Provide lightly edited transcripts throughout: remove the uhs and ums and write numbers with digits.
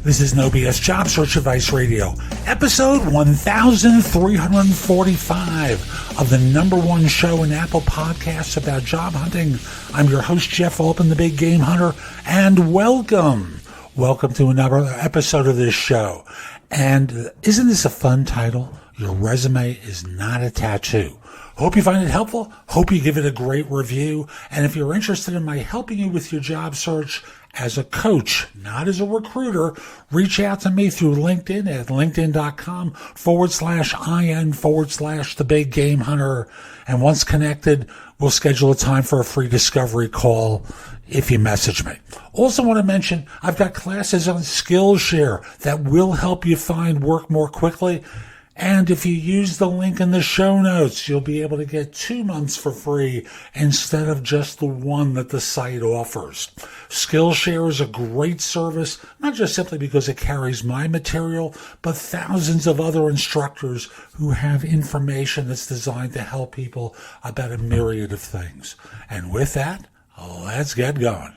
This is No BS Job Search Advice Radio, episode 1345 of the number one show in Apple Podcasts about job hunting. I'm your host, Jeff Altman, the Big Game Hunter, and welcome. Welcome to another episode of this show. And isn't this a fun title? Your resume is not a tattoo. Hope you find it helpful. Hope you give it a great review. And if you're interested in my helping you with your job search as a coach, not as a recruiter, reach out to me through LinkedIn at linkedin.com/IN/the Big Game Hunter. And once connected, we'll schedule a time for a free discovery call if you message me. Also want to mention, I've got classes on Skillshare that will help you find work more quickly. And if you use the link in the show notes, you'll be able to get 2 months for free instead of just the one that the site offers. Skillshare is a great service, not just simply because it carries my material, but thousands of other instructors who have information that's designed to help people about a myriad of things. And with that, let's get going.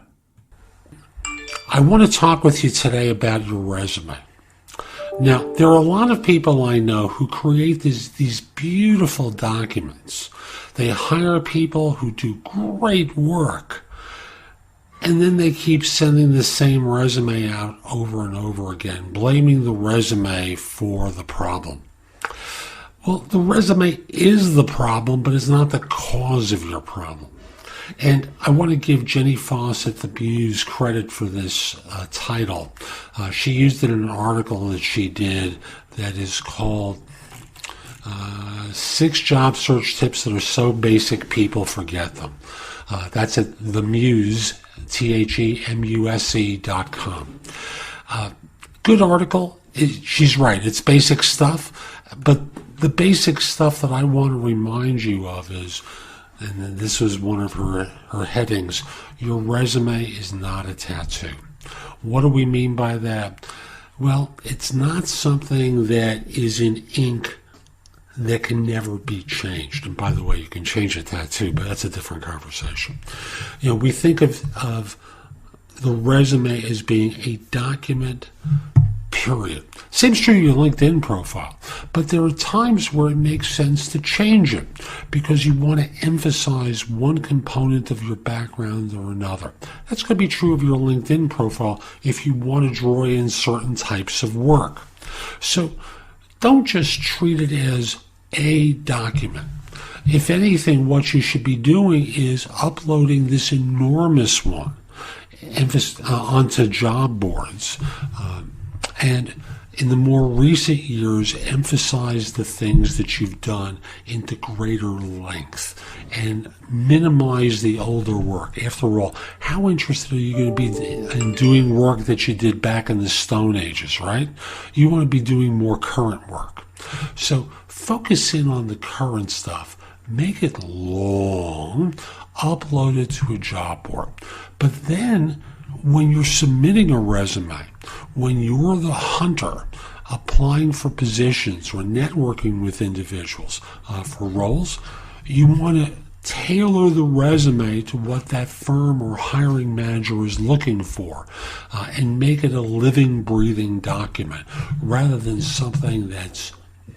I want to talk with you today about your resume. Now, there are a lot of people I know who create these beautiful documents. They hire people who do great work, and then they keep sending the same resume out over and over again, blaming the resume for the problem. Well, the resume is the problem, but it's not the cause of your problem. And I want to give Jenny Fawcett, the Muse, credit for this title. She used it in an article that she did that is called 6 Job Search Tips That Are So Basic People Forget Them. That's at the Muse, TheMuse.com. Good article. She's right. It's basic stuff. But the basic stuff that I want to remind you of is, and this was one of her headings, your resume is not a tattoo. What do we mean by that? Well, it's not something that is in ink that can never be changed. And by the way, you can change a tattoo, but that's a different conversation. You know, we think of the resume as being a document, period. Same is true of your LinkedIn profile. But there are times where it makes sense to change it because you want to emphasize one component of your background or another. That's going to be true of your LinkedIn profile if you want to draw in certain types of work. So don't just treat it as a document. If anything, what you should be doing is uploading this enormous one onto job boards. And in the more recent years, emphasize the things that you've done into greater length and minimize the older work. After all, how interested are you going to be in doing work that you did back in the Stone Ages, right? You want to be doing more current work. So focus in on the current stuff. Make it long, upload it to a job board. But then, when you're submitting a resume, when you're the hunter applying for positions or networking with individuals for roles, you want to tailor the resume to what that firm or hiring manager is looking for and make it a living, breathing document rather than something that's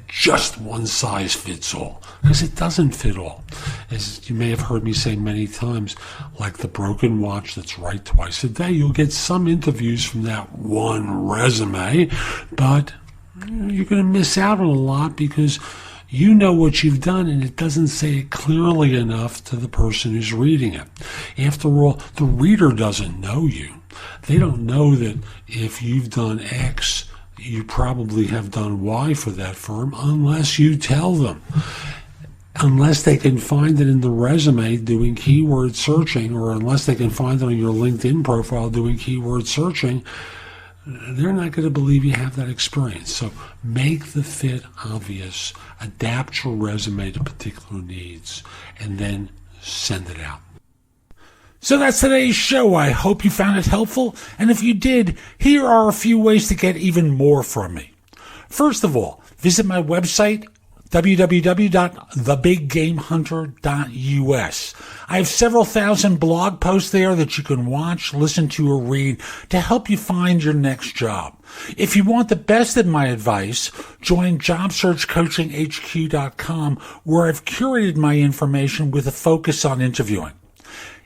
just one size fits all, because it doesn't fit all. As you may have heard me say many times, like the broken watch that's right twice a day, you'll get some interviews from that one resume, but you're going to miss out on a lot because you know what you've done and it doesn't say it clearly enough to the person who's reading it. After all, the reader doesn't know you. They don't know that if you've done X, you probably have done Y for that firm unless you tell them. Unless they can find it in the resume doing keyword searching, or unless they can find it on your LinkedIn profile doing keyword searching, they're not going to believe you have that experience. So make the fit obvious, adapt your resume to particular needs, and then send it out. So that's today's show. I hope you found it helpful. And if you did, here are a few ways to get even more from me. First of all, visit my website, www.thebiggamehunter.us. I have several thousand blog posts there that you can watch, listen to, or read to help you find your next job. If you want the best of my advice, join JobSearchCoachingHQ.com, where I've curated my information with a focus on interviewing.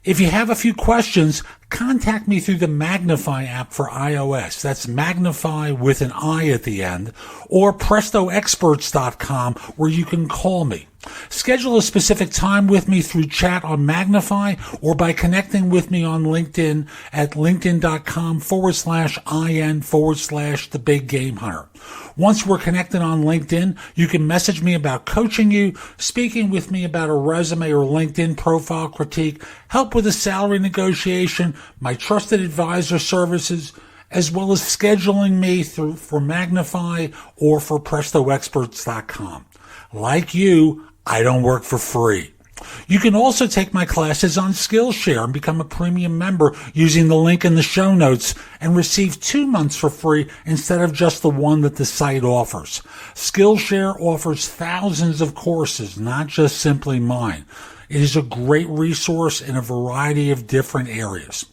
If you have a few questions, contact me through the Magnify app for iOS. That's Magnify with an I at the end, or PrestoExperts.com, where you can call me. Schedule a specific time with me through chat on Magnify or by connecting with me on LinkedIn at linkedin.com/IN/The Big Game Hunter. Once we're connected on LinkedIn, you can message me about coaching you, speaking with me about a resume or LinkedIn profile critique, help with a salary negotiation, my trusted advisor services, as well as scheduling me for Magnify or for PrestoExperts.com. Like you, I don't work for free. You can also take my classes on Skillshare and become a premium member using the link in the show notes and receive 2 months for free instead of just the one that the site offers. Skillshare offers thousands of courses, not just simply mine. It is a great resource in a variety of different areas.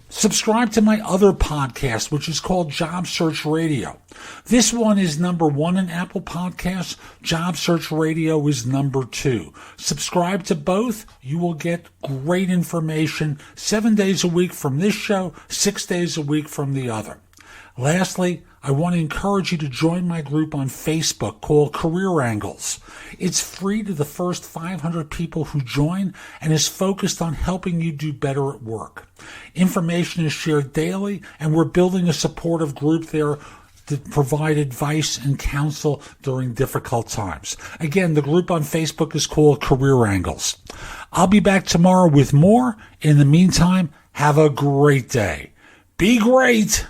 Subscribe to my other podcast, which is called Job Search Radio. This one is number 1 in Apple Podcasts. Job Search Radio is number 2. Subscribe to both. You will get great information 7 days a week from this show, 6 days a week from the other. Lastly, I want to encourage you to join my group on Facebook called Career Angles. It's free to the first 500 people who join and is focused on helping you do better at work. Information is shared daily, and we're building a supportive group there to provide advice and counsel during difficult times. Again, the group on Facebook is called Career Angles. I'll be back tomorrow with more. In the meantime, have a great day. Be great!